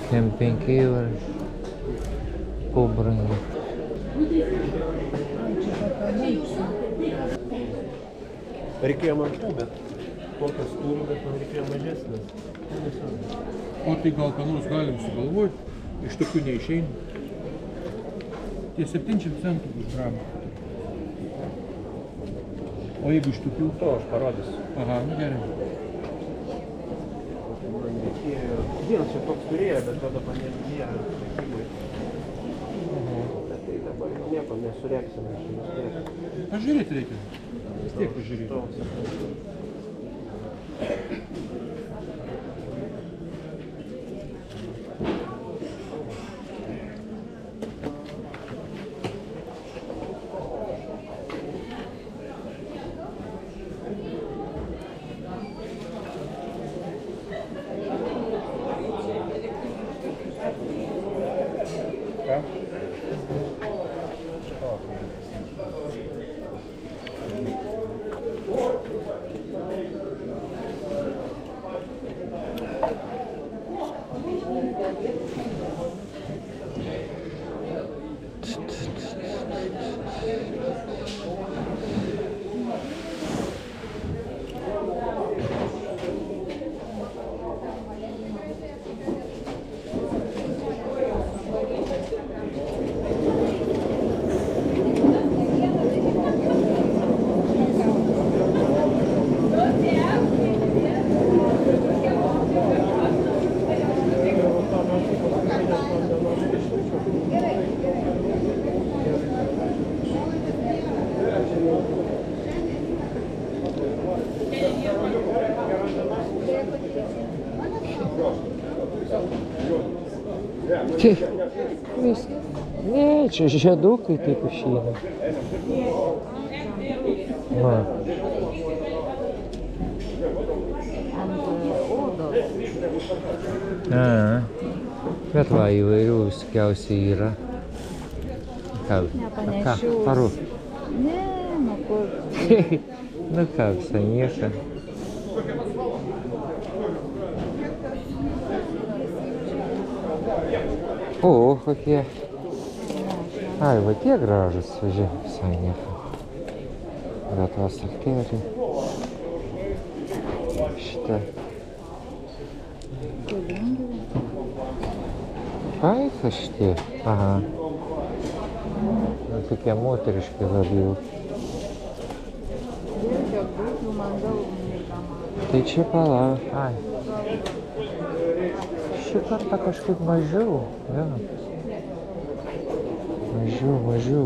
Kem 5 eurai. Pobrangi. Reikėjo mažų, bet kokias turiu, bet man reikėjo mažesnės. O tai gal ką nors galim sugalvoti, iš tokių neišeina. Tie 700 centų už gramą. O jeigu iš tokių? To aš parodysiu. Aha, nu gerai. Vienas čia toks turėjo, bet tada man nėra prekyboj. Bet tai dabar nieko nesurėksime. Pažiūrėti reikia. Vis tiek pažiūrėti. Viskas. Ne, čia žiedukai taip išeina. Va. Bet va, įvairių viskiausiai yra. Ką? Paru. Ne, nu kur. Nu ką, visai nieko. O, kokie. Ai, va tie gražus, žiūrėk, visai nieko. Bet va sakėri. Šitą. Ai, šitie. Aha. Tokie moteriški labiau. Tai čia palauk. Ai. Šį kartą kažkaip mažiau. Ja. Mažiau.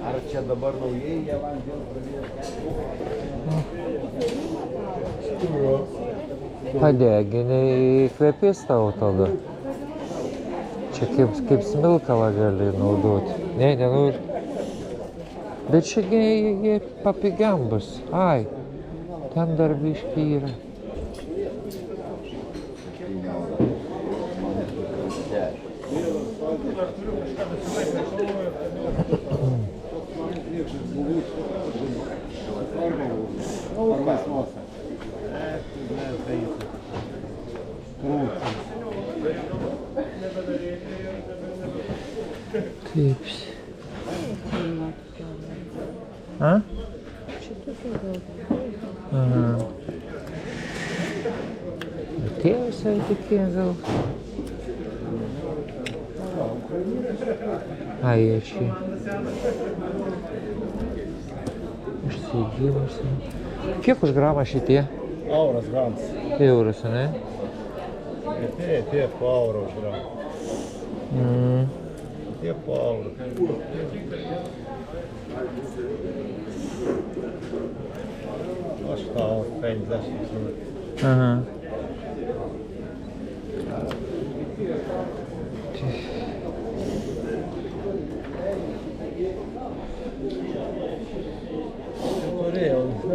Ar čia dabar naujai jie man vėl pradėjo? Padeginiai įkvėpės tau tada. Čia kaip smilkalą gali naudoti. Ne, nenori. Bet čia jie papigiam bus. Ai, ten dar biškį yra. Taip. A? Aha. Tie visai tokie gal. A, jie čia. Užsigimusi. Kiek už gramą šitie? Euras grams. Euras, ne? Tie po eurą už gramą. Tie po eurą. Aš tau 50 minut. Aha.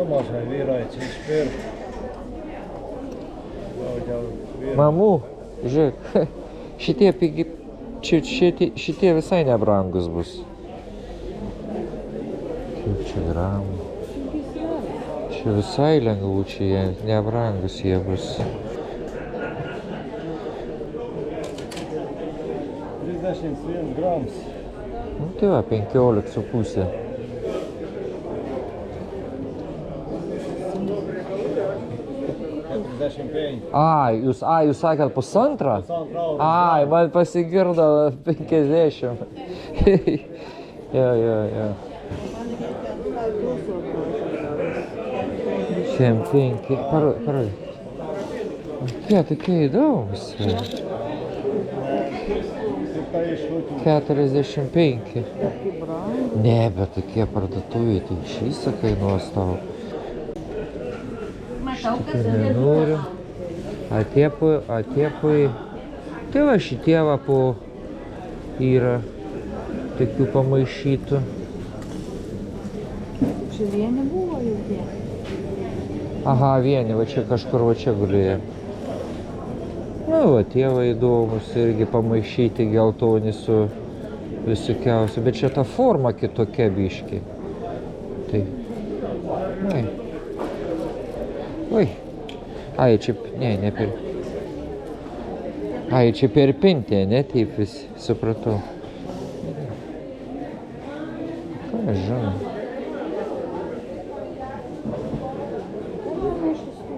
mažai vyrai čia išpirkti. Mamų, žiūrėk, šitie pigi, šitie visai nebrangus bus. Kiek čia gramų? Čia visai lengvučiai, jie nebrangus jie bus. 31 grams. Nu tai va, 15,5. Ai, jūs sakėt pusantrą? Ai, man pasigirdo 50. Jo. 75. Parodyk. Jie tokie įdomus. 45. Ne, bet tokie parduotuvėje, tai iš viso kainuos tau. Šitie nenoriu. Atiepui. Tai va šitie va po yra tokių pamaišytų. Čia vieni buvo jau tie. Aha, vieni, va čia kažkur va čia gulėjo. Na va, tie va įdomus, irgi pamaišyti geltoni su visokiausiu, bet čia ta forma kitokia biški. Tai, oi. Ai, čia, ne per... Ai, čia per pintę, ne, taip visi, supratau. Ką aš žinau?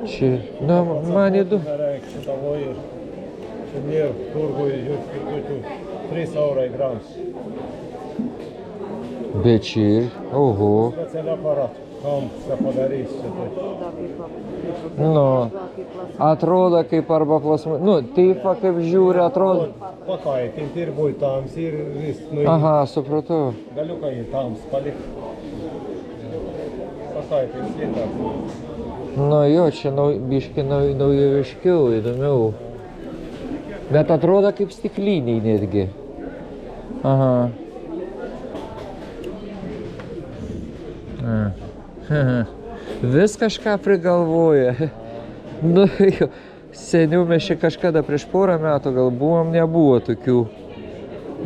Čia, na, man įdomu. Čia nėra turgui, žiūrėk, 3 eurai grams. Bet čia ir, oho. Specialią aparatą, kam čia padarys šitai. Nu, atrodo kaip arba plasma, nu, taip va kaip žiūri, atrodo. Pakaitinti ir būt tams ir vis, nu, Aha, supratau. galiukai tams palikti. Pakaitinti ir tams. Nu jo, čia biški naujoviškiau, įdomiau. Bet atrodo kaip stikliniai netgi. Aha. Vis kažką prigalvoja. Nu jau, seniau mes čia kažkada prieš porą metų gal buvom, nebuvo tokių.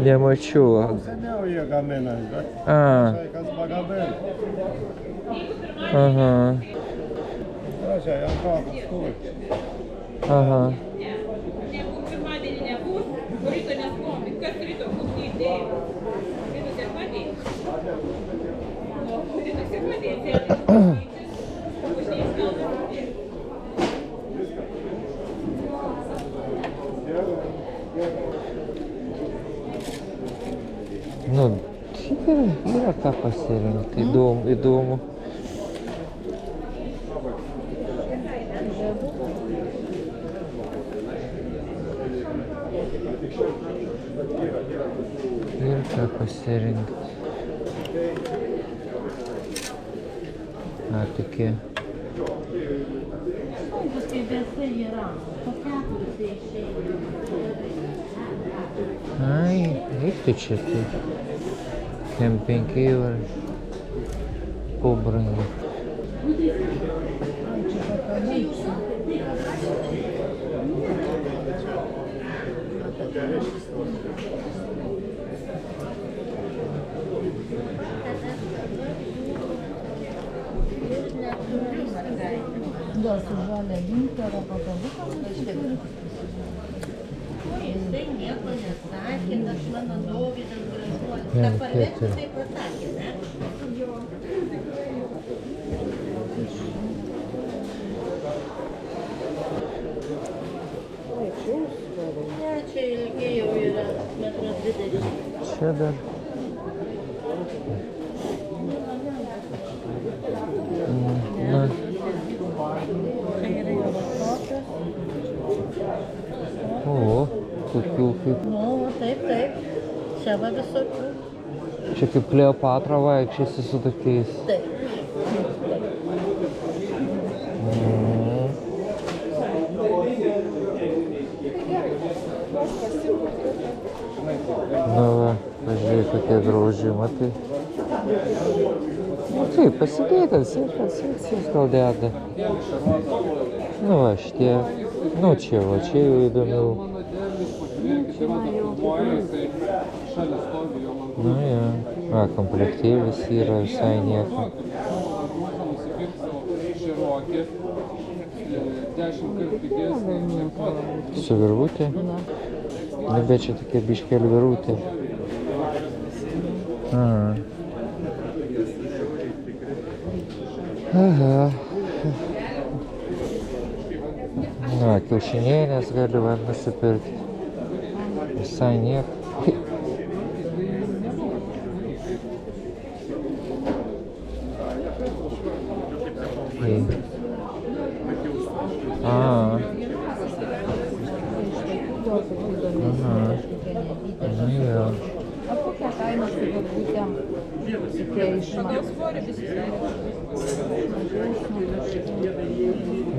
Nemačiau. Seniau jie gamina, bet čia kas pagamina. Aha. Gražiai, ant kakos turi. Aha. Pirmadienį nebus, ryto neskuomi, kas ryto bus neįdėjai. Ryto sekmadienį. Ryto sekmadienį. Nu, yra ką pasirinkti, įdomu. Ir ką pasirinkti. Tokie. Ai, eik tu čia tai. Kem 5 eurai. Pobrangi. Gal su žalia ginti ar pakabuką? Jisai nieko nesakė, aš mano Dovydas gražuolis. Ne, Ką parvežti, taip. tai pasakė, ne? Ne, čia ilgiai jau yra 1,20 m. Čia dar. Na. O, tokių kaip... Nu, taip, taip. Čia va visokių. Čia kaip Kleopatra vaikščiasi su tokiais. Taip. Nu va, pažiūrėk, kokie grauži, matai. Kaip, pasidėt, sekcijas gal deda. Nu va, šitie, nu čia va, čia jau įdomiau. Nu jo, va, komplektėlis yra visai nieko. Su virvutė? Nu, bet čia tokia biškeli virvutė. Aha. Na, kiaušinėlės gali va nusipirkti. Visai nieko. Nu jo. O kokia kaina su virvutėm? Tokia išma.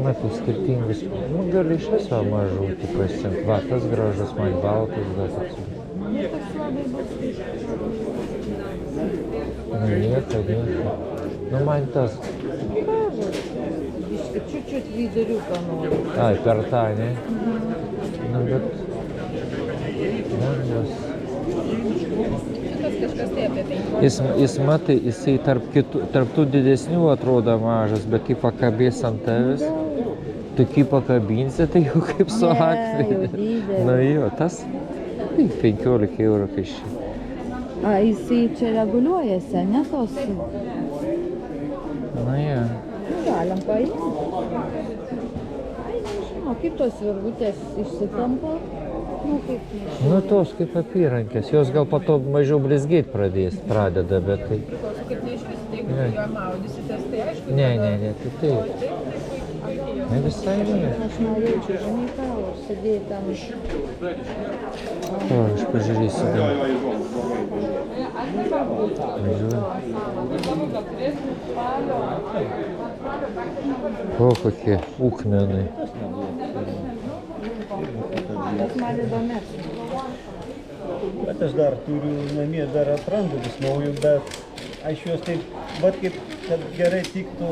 Matai, skirtingus. Nu, gali iš viso mažų tik pasiimti. Va, tas gražus, man baltas, gal toks. Nu, nieko. Nu, man tas. Biški, čiut-čiut viduriuką noriu. Ai, per tą, ne? Nu, bet... Jis matai, jisai tarp tų didesnių atrodo mažas, bet kai pakabės ant tavęs, tu kai pakabinsi, tai jau kaip su akmeniu. Nu jo, tas 15 eurų kažkai. A, jisai čia reguliuojasi, ne tos? Nu jo. Galim paimti. O kaip tos virvutės išsitampa? Nu, kaip nežinau. Nu tos kaip apyrankės, jos gal po to mažiau blizgėt pradeda, bet tai... Kaip neiškris, tai jeigu jo maudysitės, tai aišku. Ne, tai taip. Ne visai ne. Aš norėčiau, žinai ką, užsidėti tam. O, aš pažiūrėsiu. O, kokie ukmenai. Tas man įdomesnis. Bet aš dar turiu namie, dar atrandu vis naujų, bet aš juos taip, bet kaip, kad gerai tiktų,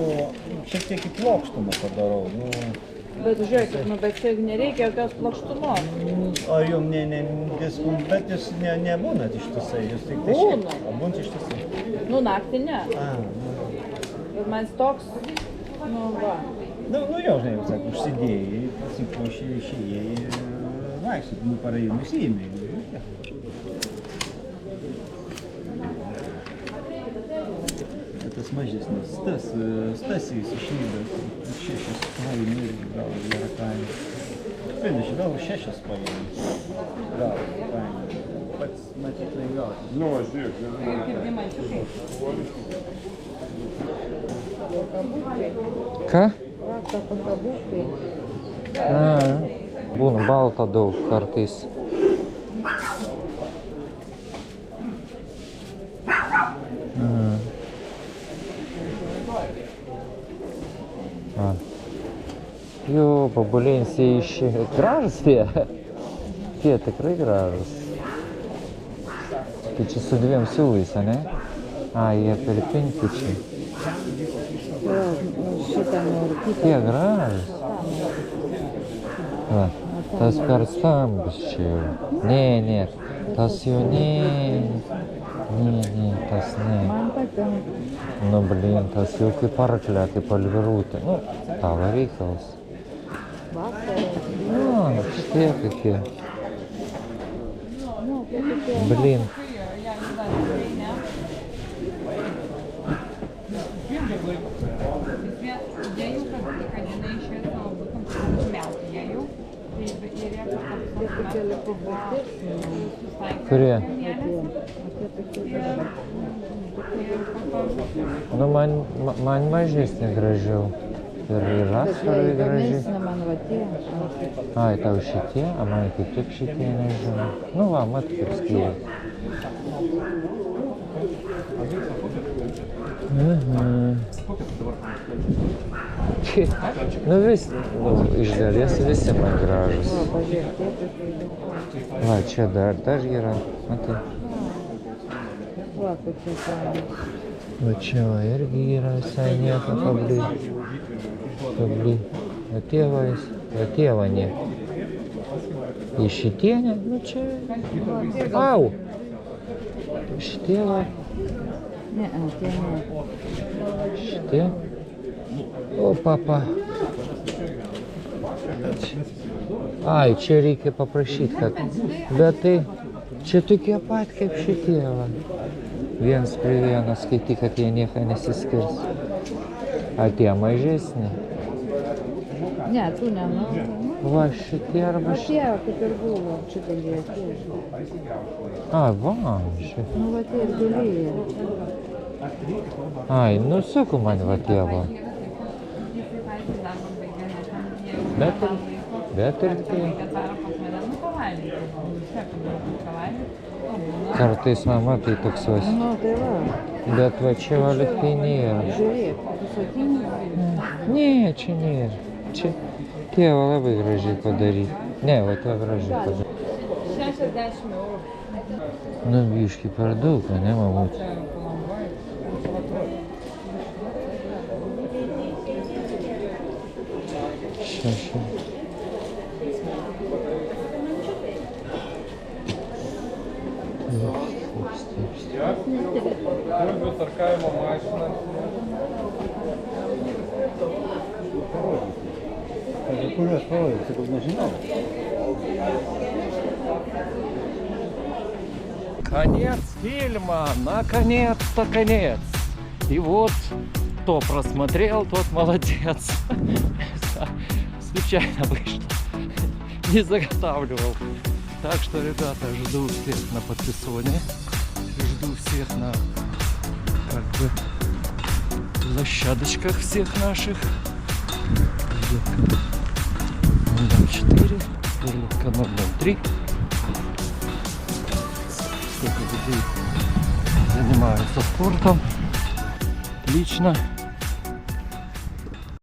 šiek tiek į plokštumą padarau. Nu, Bet žiūrėkit, nu, bet čia nereikia jokios plokštumos. ar jum bet jūs nebūnat ištisai, jūs tik tai šiek, būnat ištisai. Nu, naktį ne. Bet man jis toks, nu, va. Nu, jau, žinai, jau sako, užsidėjai, pasipuošė, išėjai, vaikščiai, nu, parai, nusiėmė. Tas mažesnis, Stasys išlydas, 6 paėmė irgi gal gerą kainą. 20, gal 6 paėmė. Gal kainą. Pats matyt laimėjautas. Nu, aš žiūrėk, Ką? Rakto pakabukai. Būna balta daug kartais. Jo, pabulinsiai iš... Gražus tie. Tie tikrai gražus. Tai čia su 2 siūlais, ne? A, jie per 5 čia. Šitą noriu kitą. Tie gražus. Va, tas per stambus čia jau. Ne, tas jau ne, tas ne. Man patinka. Nu, blin, tas jau kaip arklė, kaip alvirūtė. Nu, tavo reikalas. Vasarą. Nu, šitie kokie. Nu, kaip tokie. Blin. Kurie? Nu, man mažesnė gražiau. Ir asfarai gražiai. Man va tie. Ai, tau šitie, a man kaip tik šitie nežinau. Nu va, mat kaip skyrė. Nu vis, iš dalies visi man gražus. Va, čia dar yra, matai. Va, kokie ten. Va čia va irgi yra visai nieko kably. O tėvas, ne. Į šitienę, nu čia. Au! Šitie va. Ne, tie ne. Šitie. O, papa. Ai, čia reikia paprašyti, kad... Bet tai... Čia tokie pat kaip šitie va. Viens prie vieno skaityk, kad jie nieko nesiskirs. A tie mažesni. Ne, tų ne, nu. Va šitie arba šitie. Tie, kaip ir buvo, čia galėjo. A, va, šitie. Nu, va, tie ir galėjo. Ai, nu sakau man va tie va. Bet ir tai. Kartais mama tai toks vas. Nu, tai va. Bet va čia va liktai nėra. Žiūrėk, visokinis. Ne, čia nėra. Čia tie va labai gražiai padaryti. Ne, va tie gražiai padaryti. 60 eurų. Nu, biški per daug, ne, mamut? Šeši. Bulvių tarkavimo mašina. Kuriuos parodyti, sakau, nežinau. Конец фильма, наконец-то конец. И вот, кто просмотрел, тот молодец. Случайно вышло, не заготавливал. Так что, ребята, жду всех на подписоне, жду всех на как бы площадочках всех наших. Дом 4, канал 03. Сколько людей занимаются спортом. Отлично.